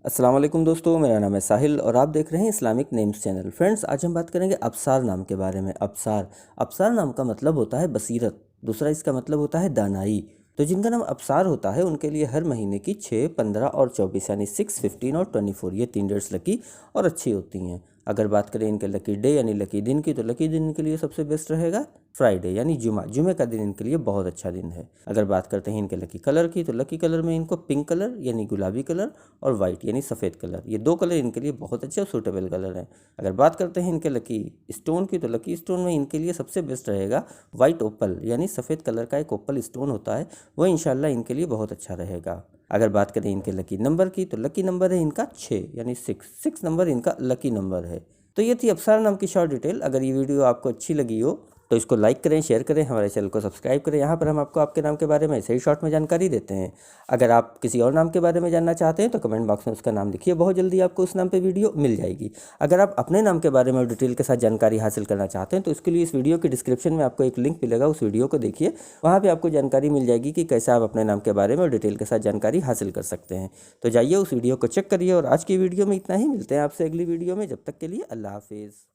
अस्सलाम वालेकुम दोस्तों, मेरा नाम है साहिल और आप देख रहे हैं इस्लामिक नेम्स चैनल। फ्रेंड्स, आज हम बात करेंगे अब्सार नाम के बारे में। अब्सार नाम का मतलब होता है बसीरत, दूसरा इसका मतलब होता है दानाई। तो जिनका नाम अब्सार होता है उनके लिए हर महीने की 6, 15 और 24 यानी 6, 15 और 24 ये 3 डेट्स लकी और अच्छी होती हैं। अगर बात करें इनके लकी डे यानी लकी दिन की, तो लकी दिन के लिए सबसे बेस्ट रहेगा फ्राइडे यानी जुमे का दिन इनके लिए बहुत अच्छा दिन है। अगर बात करते हैं इनके लकी कलर की, तो लकी कलर में इनको पिंक कलर यानी गुलाबी कलर और वाइट यानी सफ़ेद कलर, ये 2 कलर इनके लिए बहुत अच्छे और सूटेबल कलर हैं। अगर बात करते हैं इनके लकी स्टोन की, तो लकी स्टोन में इनके लिए सबसे बेस्ट रहेगा वाइट ओपल यानी सफ़ेद कलर का एक ओपल स्टोन होता है, वो इंशाल्लाह इनके लिए बहुत अच्छा रहेगा। अगर बात करें इनके लकी नंबर की, तो लकी नंबर है इनका 6 यानी 6 नंबर इनका लकी नंबर है। तो ये थी अब्सार नाम की शॉर्ट डिटेल। अगर ये वीडियो आपको अच्छी लगी हो तो इसको लाइक करें, शेयर करें, हमारे चैनल को सब्सक्राइब करें। यहाँ पर हम आपको आपके नाम के बारे में ऐसे ही शॉर्ट में जानकारी देते हैं। अगर आप किसी और नाम के बारे में जानना चाहते हैं तो कमेंट बॉक्स में उसका नाम लिखिए, बहुत जल्दी आपको उस नाम पे वीडियो मिल जाएगी। अगर आप अपने नाम के बारे में डिटेल के साथ जानकारी हासिल करना चाहते हैं तो इसके लिए इस वीडियो के डिस्क्रिप्शन में आपको एक लिंक मिलेगा, उस वीडियो को देखिए, वहाँ पर आपको जानकारी मिल जाएगी कि कैसे आप अपने नाम के बारे में डिटेल के साथ जानकारी हासिल कर सकते हैं। तो जाइए उस वीडियो को चेक करिए और आज की वीडियो में इतना ही। मिलते हैं आपसे अगली वीडियो में, जब तक के लिए अल्लाह हाफिज़।